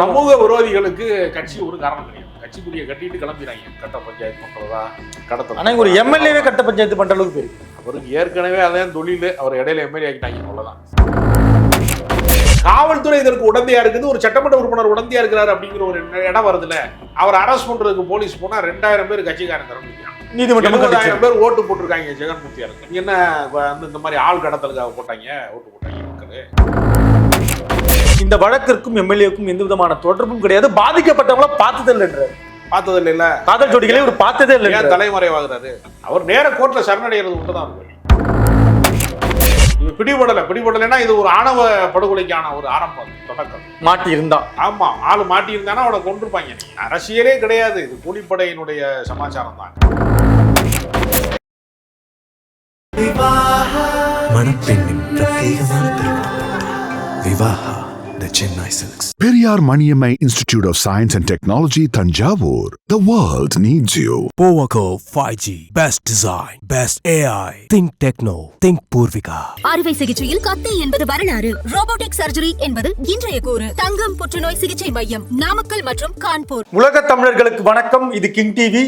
சமூக விரோதிகளுக்கு கட்சி ஒரு காரணம் கிடையாது. கட்சிக்குரிய கட்டிட்டு கிளம்பிடுறாங்க. கட்ட பஞ்சாயத்து பண்றதா கடத்த. ஆனா ஒரு எம்எல்ஏவே கட்ட பஞ்சாயத்து பண்ற அளவுக்கு போயிருக்கு. அவருக்கு ஏற்கனவே அதான் தொழில். அவர் இடையில எம்எல்ஏ ஆகிட்டாங்க. அவ்வளவுதான். காவல்துறை இதற்கு உடந்தையா இருக்குது. ஒரு சட்டமன்ற உறுப்பினர் உடந்தையா இருக்கிறாரு அப்படிங்கிற ஒரு இடம் வருதுல. அவர் அரெஸ்ட் பண்றதுக்கு போலீஸ் போனா 2000 பேர் கட்சிக்காரன் திறந்துக்கிறாங்க. நீதிமன்றம் 70,000 பேர் ஓட்டு போட்டிருக்காங்க ஜெகன்மூர்த்தியாருக்கு. என்ன இந்த மாதிரி ஆள் கடத்தலுக்காக போட்டாங்க, ஓட்டு போட்டாங்க மக்கள். இந்த வழக்கிற்கும் எம்எல்ஏக்கும் எந்த விதமான தொடர்பும் கிடையாது. பாதிக்கப்பட்டவங்கள பார்த்ததில்லை இல்ல காதல் ஜோடிகளே ஒரு பார்த்ததே இல்லை. ஏன் தலைமறைவாகிறாரு? அவர் நேர கோர்ட்ல சரணடைகிறது ஒன்றுதான். இது பிடிபடலைன்னா இது ஒரு ஆணவ படுகொலைக்கான ஒரு ஆரம்பம், தொடக்கம். மாட்டி இருந்தா, ஆமா, ஆளு மாட்டி இருந்தானா அவனை கொண்டிருப்பாங்க. அரசியலே கிடையாது, இது கூலிப்படையினுடைய சமாச்சாரம் தான். மணப்பெண்ணின் பிரத்யேகமான திருமணம் Vivaha the Chennai Silks. Periyar Maniammai Institute of Science and Technology, Thanjavur. The world needs you. Powaco 5G. Best design. Best AI. Think Techno. Think Purvika. அறுவை சிகிச்சையில் கத்தை என்பது வரலாறு. ரோபோட்டிக் சர்ஜரி என்பது இன்றைய கூறு. தங்கம் புற்றுநோய் சிகிச்சை மையம் நாமக்கல் மற்றும் கான்பூர். உலக தமிழர்களுக்கு வணக்கம். இது கிங் டிவி.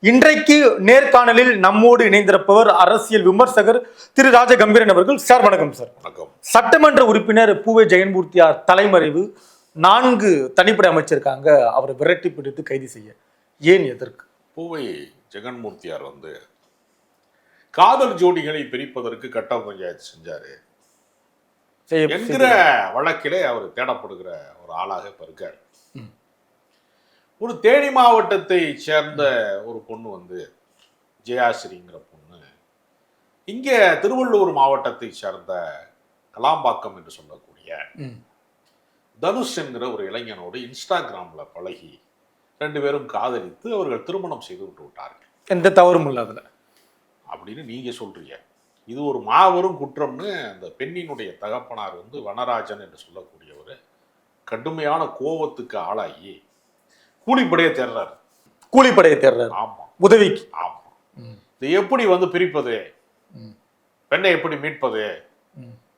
இன்றைக்கு நேர்காணலில் நம்மோடு இணைந்திருப்பவர் அரசியல் விமர்சகர் திரு ராஜகம்பீரன் அவர்கள். சார் வணக்கம். சார் வணக்கம். சட்டமன்ற உறுப்பினர் பூவே ஜெகன்மூர்த்தியார் தலைமறைவு. 4 தனிப்படை அமைச்சிருக்காங்க அவரை விரட்டி பிடித்து கைது செய்ய. ஏன், எதற்கு? பூவை ஜெகன்மூர்த்தியார் காதல் ஜோடிகளை பிரிப்பதற்கு கட்ட பஞ்சாயத்து செஞ்சாரு என்கிற வழக்கிலே அவர் தேடப்படுகிற ஒரு ஆளாக இப்ப இருக்கார். ஒரு தேனி மாவட்டத்தை சேர்ந்த ஒரு பொண்ணு ஜெயாஸ்ரீங்கிற பொண்ணு இங்க திருவள்ளூர் மாவட்டத்தை சேர்ந்த கலாம்பாக்கம் என்று சொல்லக்கூடிய தனுஷ் என்கிற ஒரு இளைஞனோடு இன்ஸ்டாகிராம்ல பழகி 2 பேரும் காதலித்து அவர்கள் திருமணம் செய்து விட்டார்கள். எந்த தவறும் இல்லாதல அப்படின்னு நீங்க சொல்றீங்க. இது ஒரு மாபெரும் குற்றம்னு அந்த பெண்ணினுடைய தகப்பனார் வனராஜன் என்று சொல்லக்கூடியவர் கடுமையான கோபத்துக்கு ஆளாகி கூலிப்படையை தேர்றாரு. ஆமா, உதவிக்கு. ஆமா, இது எப்படி பிரிப்பது, பெண்ணை எப்படி மீட்பது,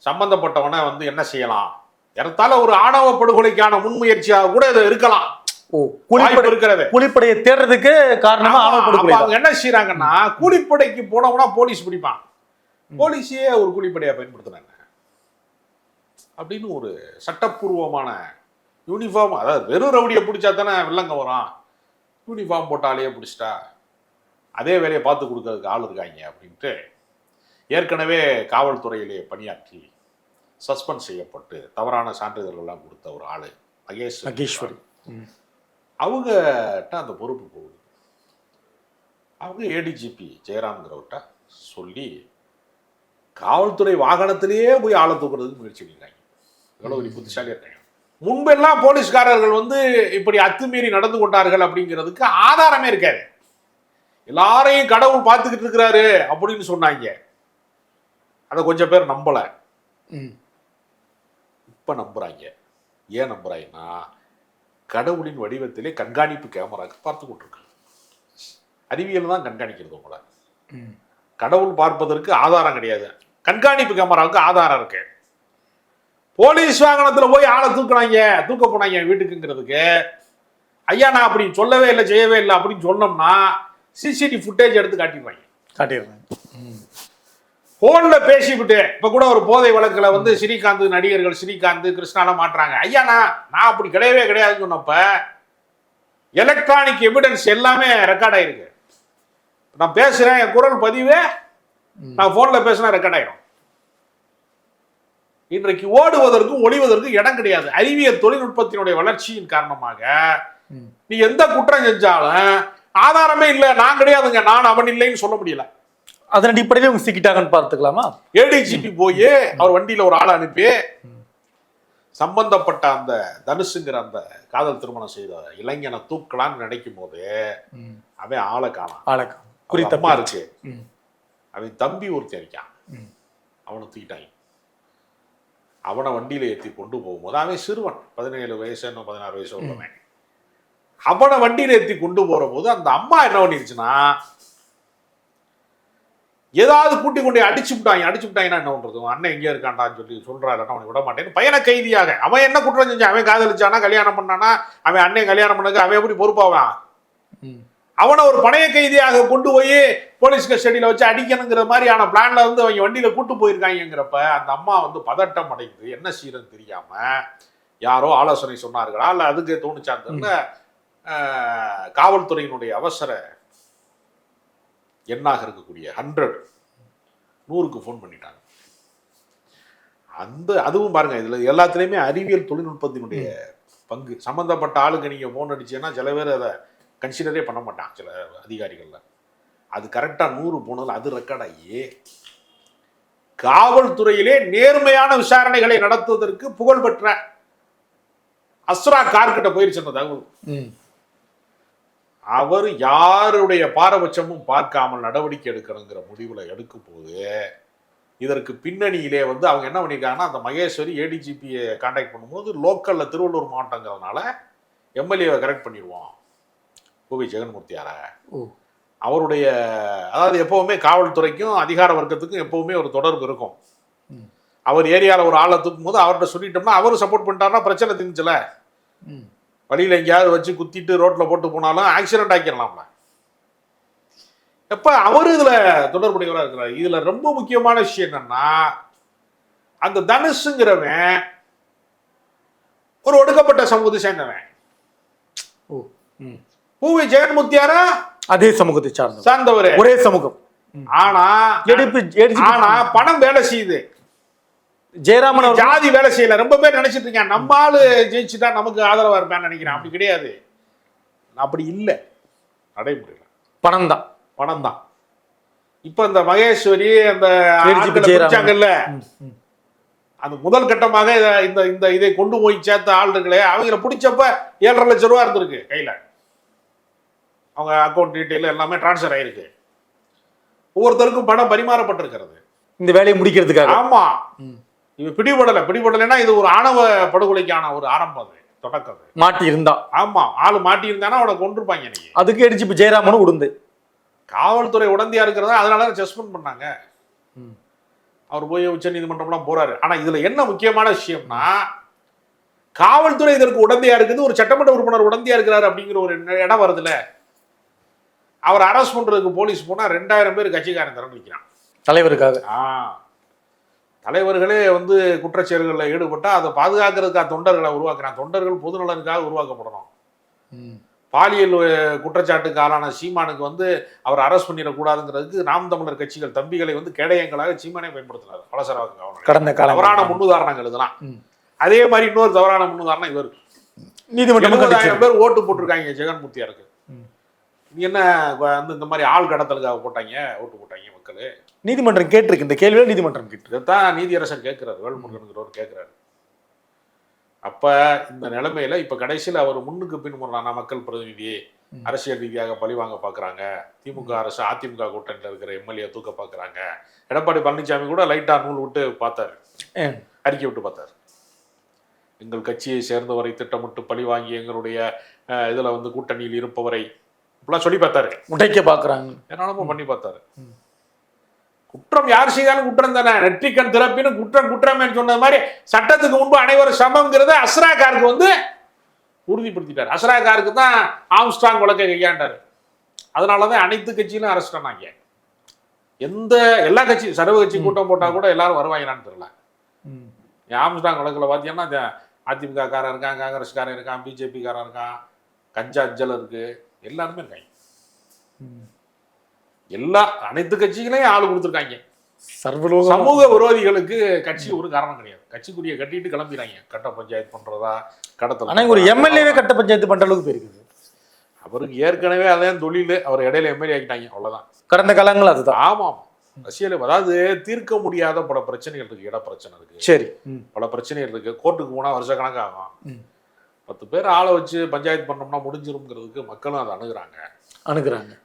சம்பந்தப்பட்டவனை என்ன செய்யலாம், ஏறத்தாழ ஒரு ஆணவ படுகொலைக்கான முன்முயற்சியாக கூட இது இருக்கலாம். கூலிப்படையை தேடுறதுக்கு காரணமா அவங்க என்ன செய்யறாங்கன்னா, கூலிப்படைக்கு போனவனா போலீஸ் பிடிப்பான், போலீஸையே ஒரு கூலிப்படையா பயன்படுத்துறாங்க அப்படின்னு ஒரு சட்டப்பூர்வமான யூனிஃபார்ம். அதாவது வெறும் ரவுடியை பிடிச்சா தானே வில்லங்க வரும், யூனிஃபார்ம் போட்டாலேயே பிடிச்சிட்டா அதே வேலையை பார்த்து கொடுக்கறதுக்கு ஆள் இருக்காங்க அப்படின்ட்டு ஏற்கனவே காவல்துறையிலே பணியாற்றி சஸ்பெண்ட் செய்யப்பட்டு தவறான சான்றிதழ்கள்லாம் கொடுத்த ஒரு ஆள் மகேஸ்வரி. அவங்ககிட்ட அந்த பொறுப்பு போகுது. அவங்க ஏடிஜிபி ஜெயராம்ங்கிறவர்கிட்ட சொல்லி காவல்துறை வாகனத்திலேயே போய் ஆளை தூக்குறதுக்கு முயற்சி பண்ணிருக்காங்க. எவ்வளோ ஒரு புத்திசாலியாக இருக்காங்க. முன்பெல்லாம் போலீஸ்காரர்கள் இப்படி அத்துமீறி நடந்து கொண்டார்கள் அப்படிங்கிறதுக்கு ஆதாரமே இருக்காது. எல்லாரையும் கடவுள் பார்த்துக்கிட்டு இருக்கிறாரு அப்படின்னு சொன்னாங்க. அதை கொஞ்சம் பேர் நம்பல, இப்ப நம்புறாங்க. ஏன் நம்புறாங்கன்னா, கடவுளின் வடிவத்திலே கண்காணிப்பு கேமராக்கு பார்த்து கொண்டிருக்காங்க. அறிவியல் தான் கண்காணிக்கிறது உங்களை. கடவுள் பார்ப்பதற்கு ஆதாரம் கிடையாது, கண்காணிப்பு கேமராவுக்கு ஆதாரம் இருக்கு. போலீஸ் வாகனத்துல போய் ஆளை தூக்க போனாங்க வீட்டுக்குங்கிறதுக்கு, ஐயா நான் அப்படி சொல்லவே இல்லை செய்யவே இல்லை அப்படின்னு சொன்னோம்னா சிசிடிவி ஃபுட்டேஜ் எடுத்து காட்டிடுவாங்க. போன்ல பேசிவிட்டு இப்ப கூட ஒரு போதை வழக்குல ஸ்ரீகாந்த், நடிகர்கள் ஸ்ரீகாந்த் கிருஷ்ணாலாம் மாட்டுறாங்க. ஐயா நான் அப்படி கிடையவே கிடையாதுன்னு சொன்னப்ப எலக்ட்ரானிக் எவிடன்ஸ் எல்லாமே ரெக்கார்ட் ஆயிருக்கு. நான் பேசுறேன், என் குரல் பதிவே நான் போன்ல பேசினா ரெக்கார்ட் ஆயிடும். இன்றைக்கு ஓடுவதற்கும் ஒளிவதற்கும் இடம் கிடையாது. அறிவியல் தொழில்நுட்பத்தினுடைய வளர்ச்சியின் காரணமாக நீ எந்த குற்றம் செஞ்சாலும் ஆதாரமே இல்லை, நான் கிடையாதுங்க, நான் அவன் இல்லைன்னு சொல்ல முடியல. அதன் அடிப்படையில் இவங்க சிக்கிட்டாங்கன்னு பார்த்துக்கலாமா? ஏடிஜிபி போய் அவர் வண்டியில ஒரு ஆளை அனுப்பி சம்பந்தப்பட்ட அந்த தனுஷுங்கிற அந்த காதல் திருமணம் செய்த இளைஞனை தூக்கலான்னு நினைக்கும் போது அவன் ஆளை காணாம். குறித்தமா இருக்கு. அவன் தம்பி ஒருத்தன் இருக்கான், அவனை தூக்கிட்டாங்க. அவனை வண்டியில ஏற்றி கொண்டு போகும்போது அவன் சிறுவன், 17 வயசு 16 வயசு உள்ளவன். அவனை வண்டியில ஏற்றி கொண்டு போற போது அந்த அம்மா என்ன பண்ணிருச்சுன்னா, ஏதாவது கூட்டி கொண்டு அடிச்சு விட்டாங்கன்னா என்ன பண்றது? அண்ணன் எங்கே இருக்காண்டான்னு சொல்லி சொல்றாரு, அவனை விட மாட்டேன்னு பையனை கைதியாக. அவன் என்ன குற்றம் செஞ்சான்? அவன் காதலிச்சானா, கல்யாணம் பண்ணானா, அவன் அண்ணன் கல்யாணம் பண்ணதுக்கு அவன் எப்படி பொறுப்பாவான்? அவனை ஒரு பணைய கைதியாக கொண்டு போய் போலீஸ் கஸ்டடியில வச்சு அடிக்கணுங்கிற மாதிரியான பிளான்ல வந்து அவங்க வண்டியில கூட்டு போயிருக்காங்கிறப்ப அந்த அம்மா வந்து பதட்டம் அடைந்து என்ன செய்யறதுன்னு தெரியாம யாரோ ஆலோசனை சொன்னார்களா இல்ல அதுக்கு தோணுச்சாங்க காவல்துறையினுடைய அவசர எண்ணாக இருக்கக்கூடிய 100க்கு ஃபோன் பண்ணிட்டாங்க. அதுவும் பாருங்க, இதுல எல்லாத்துலயுமே அறிவியல் தொழில்நுட்பத்தினுடைய பங்கு. சம்பந்தப்பட்ட ஆளுங்க நீங்க ஃபோன் அடிச்சீங்கன்னா சில பேர் அதை கன்சிடரே பண்ண மாட்டான் சில அதிகாரிகள்ல. அது கரெக்டா 100 போனதுல அது ரெக்கார்ட் ஆகி காவல்துறையிலே நேர்மையான விசாரணைகளை நடத்துவதற்கு புகழ்பெற்ற அஸ்ரா கார்கிட்ட போயிருச்சு அந்த தகவல். அவர் யாருடைய பாரபட்சமும் பார்க்காமல் நடவடிக்கை எடுக்கணுங்கிற முடிவுல எடுக்கும் போது இதற்கு பின்னணியிலே வந்து அவங்க என்ன பண்ணியிருக்காங்கன்னா, அந்த மகேஸ்வரி ஏடிஜிபியை கான்டாக்ட் பண்ணும்போது லோக்கல்ல திருவள்ளூர் மாவட்டங்கிறதுனால எம்எல்ஏவை கரெக்ட் பண்ணிடுவோம் கோவை ஜெகன்மூர்த்தியார. அவருடைய அதாவது எப்பவுமே காவல்துறைக்கும் அதிகார வர்க்கத்துக்கும் எப்பவுமே ஒரு தொடர்பு இருக்கும். அவர் ஏரியாவில் ஒரு ஆளை தூக்கும் போது அவர்கிட்ட சொல்லிட்டோம்னா அவரும் சப்போர்ட் பண்ணிட்டாருன்னா பிரச்சனை தெரிஞ்சல. வழியில் எங்கேயாவது வச்சு குத்திட்டு ரோட்ல போட்டு போனாலும் ஆக்சிடென்ட் ஆக்கிடலாம்ல. எப்ப அவரு இதுல தொடர்புடையவராக இருக்கிறார். இதுல ரொம்ப முக்கியமான விஷயம் என்னன்னா, அந்த தனுஷுங்கிறவன் ஒரு ஒடுக்கப்பட்ட சமூகத்தை சேர்ந்தவன். பூவி ஜெகன்மூர்த்தியாரா அதே சமூகத்தை சார்ந்தவர், ஒரே சமூகம். ஆனா பணம் வேலை செய்யுது, ஜெயராமன் ஜாதி வேலை செய்யல. ரொம்ப பேர் நினைச்சிட்டு இருக்கேன் நம்ம ஆளு ஜெயிச்சுட்டா நமக்கு ஆதரவா இருப்பான்னு நினைக்கிறேன். அப்படி கிடையாது, அப்படி இல்லை. நடைமுறையில் பணம் தான். இப்ப இந்த மகேஸ்வரி அந்த பிடிச்சாங்கல்ல, அந்த முதல் கட்டமாக இந்த இதை கொண்டு போய் சேர்த்த ஆளுங்களே அவங்கள பிடிச்சப்ப 7.5 லட்சம் ரூபா இருந்திருக்கு கையில. அவங்க அக்கௌண்ட் டீட்டெயில் எல்லாமே டிரான்ஸ்ஃபர் ஆயிருக்கு. ஒவ்வொருத்தருக்கும் பணம் பரிமாறப்பட்டிருக்கிறது இந்த வேலையை முடிக்கிறதுக்காக. ஆமா, இது பிடிபடலைன்னா இது ஒரு ஆணவ படுகொலைக்கான ஒரு ஆரம்பம். அது தொடக்கம். மாட்டி இருந்தா, ஆமா, ஆளு மாட்டி இருந்தானா அவனை கொண்டிருப்பாங்க. நீங்க அதுக்கு அடிச்சு இப்ப ஜெயராமனும் உடந்து காவல்துறை உடந்தையா இருக்கிறதா அதனால சஸ்பெண்ட் பண்ணாங்க. அவர் போய் உச்ச நீதிமன்றம்லாம் போறாரு. ஆனா இதுல என்ன முக்கியமான விஷயம்னா, காவல்துறை இதற்கு உடந்தையா இருக்குது, ஒரு சட்டமன்ற உறுப்பினர் உடந்தையா இருக்கிறாரு அப்படிங்கிற ஒரு இடம் வருதுல. அவர் அரெஸ்ட் பண்றதுக்கு போலீஸ் போனா 2000 பேர் கட்சிக்காரன் திறந்து வைக்கிறான் தலைவருக்காக. தலைவர்களே வந்து குற்றச்செயல்களில் ஈடுபட்டா அதை பாதுகாக்கிறதுக்காக தொண்டர்களை உருவாக்குறான். தொண்டர்கள் பொதுநலனுக்காக உருவாக்கப்படணும். பாலியல் குற்றச்சாட்டுக்கு ஆளான சீமானுக்கு வந்து அவர் அரெஸ்ட் பண்ணிடக்கூடாதுங்கிறதுக்கு நாம் தமிழர் கட்சிகள் தம்பிகளை வந்து கேடயங்களாக சீமானே பயன்படுத்தினார். அவசரவாக கடந்த தவறான முன்னுதாரணங்கள் இதெல்லாம். அதே மாதிரி இன்னொரு தவறான முன்னுதாரணம் இவர். நீதிமன்றம் 70,000 பேர் ஓட்டு போட்டிருக்காங்க ஜெகன்மூர்த்தியாருக்கு. என்ன இந்த மாதிரி ஆள் கடத்தலுக்காக ஓட்டு போட்டாங்க மக்கள். நீதிமன்றம் கேட்டிருக்கு இந்த கேள்வியில. நீதிமன்றம் கேட்டுதான் நீதியரசர் கேட்கிறாரு, வேல்முருகன் கேட்கிறாரு. அப்ப இந்த நிலைமையில இப்ப கடைசியில் அவர் முன்னுக்கு பின்முறையான மக்கள் பிரதிநிதி அரசியல் ரீதியாக பழிவாங்க பாக்குறாங்க. திமுக அரசு அதிமுக கூட்டணியில் இருக்கிற எம்எல்ஏ தூக்க பாக்குறாங்க. எடப்பாடி பழனிசாமி கூட லைட்டா நூல் விட்டு பார்த்தாரு, அறிக்கை விட்டு பார்த்தாரு. எங்கள் கட்சியை சேர்ந்தவரை திட்டமிட்டு பழிவாங்கி எங்களுடைய இதுல வந்து கூட்டணியில் இருப்பவரை இப்பெல்லாம் சொல்லி பார்த்தாரு, உடைக்க பாக்குறாங்க, என்னாலும் பண்ணி பார்த்தாரு. குற்றம் யார் செய்தாலும் குற்றம் தானே, நெற்றிக்கண் திறப்பின்னு குற்றமே சொன்னது மாதிரி சட்டத்துக்கு முன்பு அனைவரும் சமம்ங்கிறத அஸ்ரா காருக்கு வந்து உறுதிப்படுத்திட்டார். அஸ்ரா காருக்கு தான் ஆம்ஸ்ட்ராங் வழக்கை கையாண்டாரு. அதனாலதான் அனைத்து கட்சியிலும் அரெஸ்ட் பண்ணாங்க. எல்லா கட்சி சர்வ கட்சி கூட்டம் போட்டா கூட எல்லாரும் வருவாங்களான்னு தெரியல. ஆம்ஸ்ட்ராங் வழக்குல பாத்தீங்கன்னா அதிமுக காரன் இருக்கான், காங்கிரஸ் காரன் இருக்கான், பிஜேபி காரன் இருக்கான், கஞ்சா அஞ்சல் இருக்கு, எல்லாருமே இருக்காங்க. அனைத்து கட்சிகளையும் ஆளு கொடுத்துருக்காங்க. சமூக விரோதிகளுக்கு கட்சி ஒரு காரணம் கிடையாது. கட்சிக்குரிய கட்டிட்டு கிளம்பிடுறாங்க. கட்ட பஞ்சாயத்து பண்றதா கடத்தல். ஒரு எம்எல்ஏவே கட்ட பஞ்சாயத்து பண்ற அளவுக்கு போயிருக்குது. அவருக்கு ஏற்கனவே அதான் தொழில். அவர் இடையில எம்எல்ஏ ஆகிட்டாங்க, அவ்வளவுதான். கடந்த காலங்கள் அதுதான். ஆமாம், அரசியல் அதாவது தீர்க்க முடியாத பல பிரச்சனைகள் இருக்கு. இட பிரச்சனை இருக்கு, சரி, பல பிரச்சனைகள் இருக்கு. கோர்ட்டுக்கு போனா வருஷ கணக்கு ஆகும். 10 பேர் ஆளை வச்சு பஞ்சாயத்து பண்ணோம்னா முடிஞ்சிரும்ங்கிறதுக்கு மக்களும் அதை அணுகுறாங்க.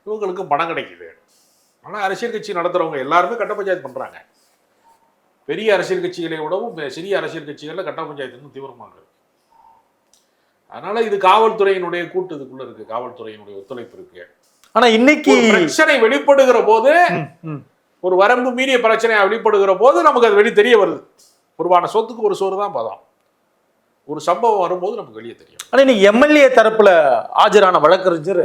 இவங்களுக்கும் பணம் கிடைக்குது. ஆனால் அரசியல் கட்சி நடத்துறவங்க எல்லாருமே கட்ட பஞ்சாயத்து பண்றாங்க. பெரிய அரசியல் கட்சிகளை விடவும் சிறிய அரசியல் கட்சிகள்ல கட்ட பஞ்சாயத்து தீவிரமாக இருக்கு. அதனால இது காவல்துறையினுடைய கூட்டு இதுக்குள்ள இருக்கு, காவல்துறையினுடைய ஒத்துழைப்பு இருக்கு. ஆனா இன்னைக்கு பிரச்சனை வெளிப்படுகிற போது ஒரு வரம்பு மீறிய பிரச்சனையாக வெளிப்படுகிற போது நமக்கு அது வெளியே தெரிய வருது. ஒருவான சொத்துக்கு ஒரு சோறு தான் பதம். ஒரு சம்பவம் வரும்போது நமக்கு வெளியே தெரியும். ஆனால் இன்னைக்கு எம்எல்ஏ தரப்புல ஆஜரான வழக்கறிஞர்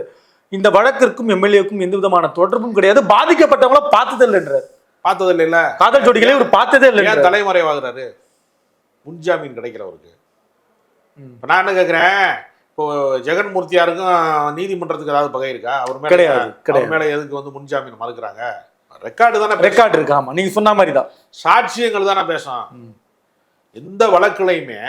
இந்த வழக்கிற்கும் எம்எல்ஏக்கும் எந்த விதமான தொடர்பும் கிடையாது, பாதிக்கப்பட்டவங்கள பார்த்தது இல்லைன்றார். பார்த்ததில்ல இல்ல காதல் ஜோடிகளே ஒரு பார்த்ததே இல்லை. ஏன் தலைமறைவாகிறாரு? முன்ஜாமீன் கிடைக்கிறவருக்கு. இப்போ நான் என்ன கேட்குறேன், இப்போ ஜெகன்மூர்த்தியாருக்கும் நீதிமன்றத்துக்கு ஏதாவது பகை இருக்கா? அவர் மேல அவர் மேல எதுக்கு வந்து முன்ஜாமீன் மறுக்கிறாங்க? ரெக்கார்டு தானே, ரெக்கார்டு இருக்கு. ஆமா, நீங்க சொன்ன மாதிரி தான் சாட்சியங்கள் தானே பேசும். எந்த வழக்குலையுமே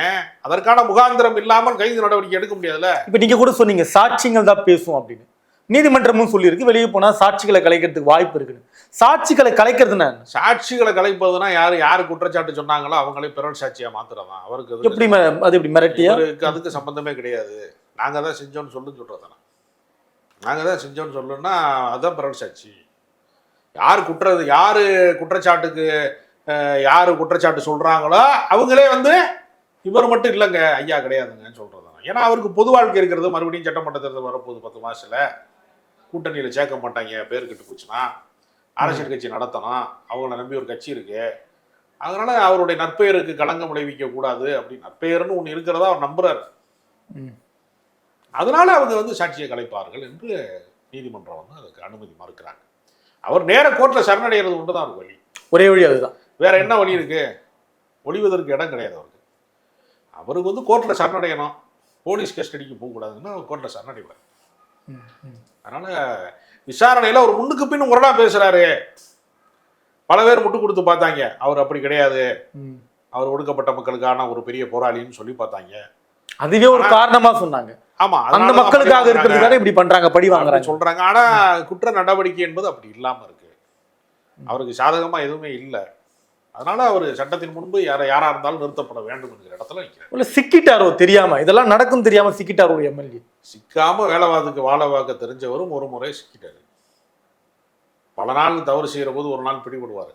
அதற்கான முகாந்திரம் இல்லாமல் கைது நடவடிக்கை எடுக்க முடியாதுல்ல. இப்ப நீங்க கூட சொன்னீங்க சாட்சியங்கள் தான் பேசும் அப்படின்னு. நீதிமன்றமும் சொல்லியிருக்கு வெளியே போனா சாட்சிகளை கலைக்கிறதுக்கு வாய்ப்பு இருக்குன்னு. சாட்சிகளை கலைக்கிறதுனா சாட்சிகளை கலைப்பதுன்னா யாரு குற்றச்சாட்டு சொன்னாங்களோ அவங்களே பிறர் சாட்சியா மாத்துறதான். அவருக்கு எப்படி அது எப்படி மிரட்டியா? அதுக்கு சம்பந்தமே கிடையாது. நாங்க தான் செஞ்சோம்னு சொல்றதானே. நாங்க தான் செஞ்சோம்னு சொல்லுன்னா அதுதான் பிறர் சாட்சி. யாரு குற்றச்சாட்டுக்கு யாரு குற்றச்சாட்டு சொல்றாங்களோ அவங்களே வந்து இவர் மட்டும் இல்லைங்க ஐயா கிடையாதுங்கன்னு சொல்றதானே. ஏன்னா அவருக்கு பொது வாழ்க்கை இருக்கிறது. மறுபடியும் சட்டமன்ற தேர்தல் வரப்போகுது 10 மாசத்துல. கூட்டணியில சேர்க்க மாட்டாங்க, பேர் கெட்டு போச்சுன்னா. அரசியல் கட்சி நடத்தணும், அவங்கள நம்பி ஒரு கட்சி இருக்கு. அதனால அவருடைய நற்பெயருக்கு களங்கம் விளைவிக்க கூடாது அப்படின்னு நற்பெயர்னு ஒண்ணு இருக்கிறதா அவர் நம்புறாரு. அதனால அவங்க வந்து சாட்சியை கலைப்பார்கள் என்று நீதிமன்றம் வந்து அதுக்கு அனுமதி மறுக்கிறாங்க. அவர் நேர கோர்ட்ல சரணடைகிறது ஒன்றுதான் ஒரு வழி, ஒரே வழி அதுதான். வேற என்ன வழி இருக்கு? ஒளிவதற்கு இடம் கிடையாது அவருக்கு. அவருக்கு வந்து கோர்ட்ல சரணடையணும், போலீஸ் கஸ்டடிக்கு போகக்கூடாதுன்னா கோர்ட்ல சரணடைவார். அதனால விசாரணையில ஒரு முன்னுக்கு பின் முரணா பேசுறாரு. பல பேர் முட்டு கொடுத்து பார்த்தாங்க, அவர் அப்படி கிடையாது, அவர் ஒடுக்கப்பட்ட மக்களுக்கான ஒரு பெரிய போராளின்னு சொல்லி பார்த்தாங்க. அதுவே ஒரு காரணமா சொன்னாங்க. ஆமா, அந்த மக்களுக்காக இருக்கிறதுக்காக இப்படி பண்றாங்க, படி வாங்குறாங்க சொல்றாங்க. ஆனா குற்ற நடவடிக்கை என்பது அப்படி இல்லாம இருக்கு. அவருக்கு சாதகமா எதுவுமே இல்லை. அதனால அவர் சட்டத்தின் முன்பு யாரா இருந்தாலும் நிறுத்தப்பட வேண்டும் என்கிற இடத்துல நிற்கிறார். சிக்கிட்டாரோ தெரியாம, இதெல்லாம் நடக்கும் தெரியாம சிக்கிட்டாரோ எம்எல்ஏ. சிக்காம வாழ பார்க்க தெரிஞ்சவரும் ஒரு முறை சிக்கிட்டாரு. பல நாள் தவறு செய்யற போது ஒரு நாள் பிடிபடுவாரு.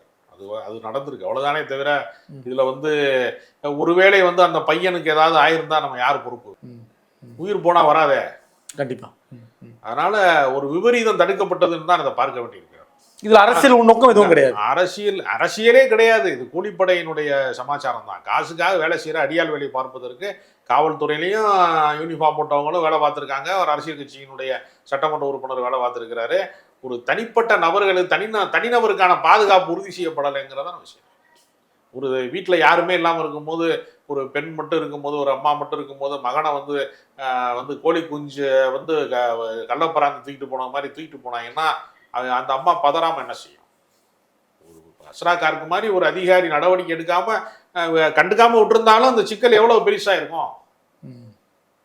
அது நடந்திருக்கு, அவ்வளவுதானே தவிர இதுல வந்து ஒருவேளை வந்து அந்த பையனுக்கு ஏதாவது ஆயிருந்தா நம்ம யார் பொறுப்பு? உயிர் போனா வராதே. கண்டிப்பா. அதனால ஒரு விபரீதம் தடுக்கப்பட்டதுன்னு தான் அதை பார்க்க வேண்டியிருக்கு. இதுல அரசியல் நோக்கம் எதுவும் கிடையாது. அரசியலே கிடையாது. இது கூலிப்படையினுடைய சமாச்சாரம் தான். காசுக்காக வேலை செய்யற அடியால் வேலையை பார்ப்பதற்கு காவல்துறையிலையும் யூனிஃபார்ம் போட்டவங்களும் வேலை பார்த்துருக்காங்க. ஒரு அரசியல் கட்சியினுடைய சட்டமன்ற உறுப்பினர் வேலை பார்த்துருக்கிறாரு. ஒரு தனிப்பட்ட நபர்களுக்கு தனிநபருக்கான பாதுகாப்பு உறுதி செய்யப்படலைங்கிறதான விஷயம். ஒரு வீட்டில் யாருமே இல்லாமல் இருக்கும்போது, ஒரு பெண் மட்டும் இருக்கும்போது, ஒரு அம்மா மட்டும் இருக்கும்போது மகனை வந்து கோழி குஞ்சு வந்து கள்ளப்பராந்து தூக்கிட்டு போன மாதிரி தூக்கிட்டு போனாங்கன்னா அந்த அம்மா பதறாம என்ன செய்யும்? ஒரு அஸ்ரா கார்க்கு மாதிரி ஒரு அதிகாரி நடவடிக்கை எடுக்காம கண்டுக்காம விட்டுருந்தாலும் அந்த சிக்கல் எவ்வளவு பெருசா இருக்கும்.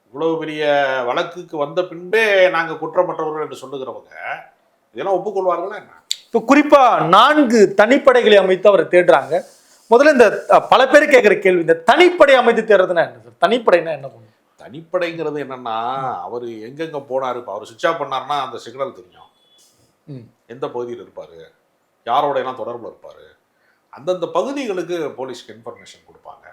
இவ்வளவு பெரிய வழக்குக்கு வந்த பின்பே நாங்க குற்றமற்றவர்கள் என்று சொல்லுகிறவங்க இதெல்லாம் ஒப்புக்கொள்வார்களா என்ன? இப்போ குறிப்பா 4 தனிப்படைகளை அமைத்து அவரை தேடுறாங்க. முதல்ல இந்த பல பேர் கேட்கிற கேள்வி, இந்த தனிப்படை அமைத்து தேடுறதுன்னா என்ன சார்? தனிப்படைனா என்ன பண்ணும்? தனிப்படைங்கிறது என்னன்னா, அவர் எங்கெங்க போனாரு, இப்போ அவர் சுவிட்ச் ஆஃப் பண்ணாருன்னா அந்த சிக்னல் தெரியும். எந்த பகுதியில் இருப்பாரு, யாரோட எல்லாம் தொடர்புல இருப்பாரு, அந்தந்த பகுதிகளுக்கு போலீஸ்க்கு இன்ஃபர்மேஷன் கொடுப்பாங்க.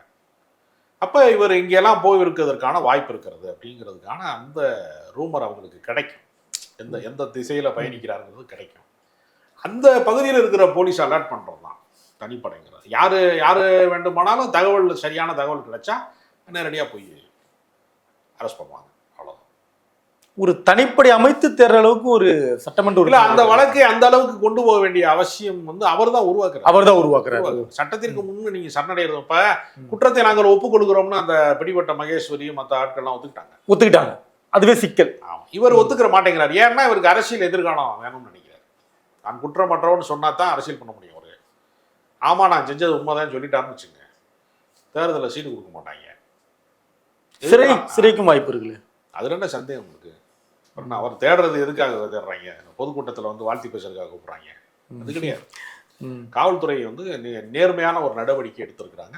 அப்ப இவர் இங்கெல்லாம் போய் இருக்கிறதுக்கான வாய்ப்பு இருக்கிறது அப்படிங்கிறதுக்கான அந்த ரூமர் அவங்களுக்கு கிடைக்கும். எந்த திசையில பயணிக்கிறாருங்கிறது கிடைக்கும். அந்த பகுதியில் இருக்கிற போலீஸ் அலர்ட் பண்றது தான் தனிப்படைங்கிறது. யாரு வேண்டுமானாலும் சரியான தகவல் கிடைச்சா நேரடியா போய் அரெஸ்ட் பண்ணுவாங்க. அவ்வளவுதான். ஒரு தனிப்படை அமைத்து தேர்ற அளவுக்கு ஒரு சட்டமன்ற இல்ல, அந்த வழக்கை அந்த அளவுக்கு கொண்டு போக வேண்டிய அவசியம் வந்து அவர் தான் உருவாக்குறாரு. சட்டத்திற்கு முன்பு நீங்க சரணடைறது. இப்ப குற்றத்தை நாங்கள் ஒப்புக்கொள்கிறோம்னு அந்த பிடிபட்ட மகேஸ்வரி மற்ற ஆட்கள்லாம் ஒத்துக்கிட்டாங்க. அதுவே சிக்கல். இவர் ஒத்துக்கிற மாட்டேங்கிறார். ஏன்னா இவருக்கு அரசியல் எதிர்காலம் வேணும்னு நினைக்கிறார். நான் குற்றமற்றவன்னு சொன்னா தான் அரசியல் பண்ண முடியும். அவரு ஆமா நான் செஞ்சது உண்மைதான் சொல்லிட்டாருன்னு வச்சுங்க, தேர்தலில் சீட்டு கொடுக்க மாட்டாங்க. சிறைக்கும் வாய்ப்பு இருக்குல்ல. அதுல என்ன சந்தேகம் இருக்கு? அவர் தேடுறது எதுக்காக தேடுறாங்க? பொதுக்கூட்டத்தில் வந்து வாழ்த்தி பேசுறதுக்காக கூப்பிடுறாங்க? அது கிடையாது. காவல்துறை வந்து நேர்மையான ஒரு நடவடிக்கை எடுத்திருக்கிறாங்க.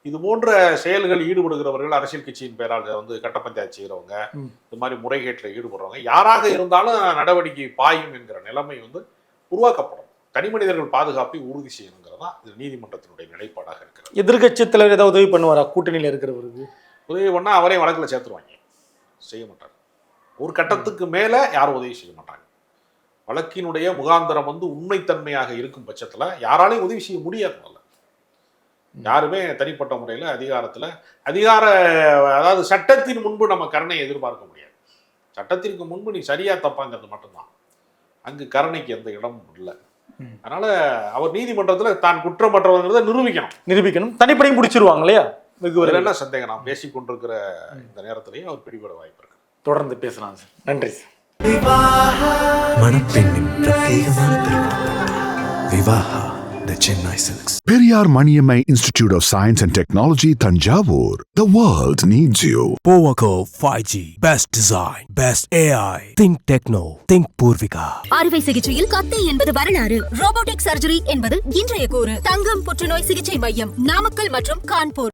இது போன்ற செயல்கள் ஈடுபடுகிறவர்கள், அரசியல் கட்சியின் பேரால் வந்து கட்டப்பஞ்சாயத்து செய்கிறவங்க, இது மாதிரி முறைகேட்டில் ஈடுபடுறவங்க யாராக இருந்தாலும் நடவடிக்கை பாயும் என்கிற நிலைமை வந்து உருவாக்கப்படும். தனி மனிதர்கள் பாதுகாப்பை உறுதி செய்யணுங்கிறதா இது நீதிமன்றத்தினுடைய நிலைப்பாடாக இருக்கிறது. எதிர்கட்சி தலைவர் ஏதாவது உதவி பண்ணுவாரா? கூட்டணியில் இருக்கிறவருக்கு உதவி பண்ணால் அவரையும் வழக்கில் சேர்த்துருவாங்க. செய்ய மாட்டாங்க. ஒரு கட்டத்துக்கு மேலே யாரும் உதவி செய்ய மாட்டாங்க. வழக்கினுடைய முகாந்திரம் வந்து உண்மைத்தன்மையாக இருக்கும் பட்சத்தில் யாராலையும் உதவி செய்ய முடியாது. யாருமே தனிப்பட்ட முறையில் அதாவது சட்டத்தின் முன்பு நம்ம கருணையை எதிர்பார்க்க முடியாது. சட்டத்திற்கு முன்பு நீ சரியா தப்பாங்கிறது மட்டும்தான். அங்கு கருணைக்கு எந்த இடமும் இல்லை. அதனால அவர் நீதிமன்றத்தில் தான் குற்றமற்றவங்கிறத நிரூபிக்கணும். தனிப்படையும் பிடிச்சிருவாங்க இல்லையா? என்ன சந்தேகம், நாம் பேசிக் கொண்டிருக்கிற இந்த நேரத்திலேயே அவர் பிடிபட வாய்ப்பு இருக்கு. தொடர்ந்து பேசலாம் சார். நன்றி சார். மணப்பெண்ணின் பிரத்யேகமான திருமணம் Vivaha the Chennai Silks. Periyar Maniammai Institute of Science and Technology, Thanjavur. The world needs you. Powaco 5G. Best design. Best AI. Think Techno. Think Purvika. அறுவை சிகிச்சையில் கத்தை என்பது வரலாறு, ரோபோட்டிக் சர்ஜரி என்பது இன்றைய கூறு. தங்கம் புற்றுநோய் சிகிச்சை மையம், நாமக்கல் மற்றும் கான்பூர்.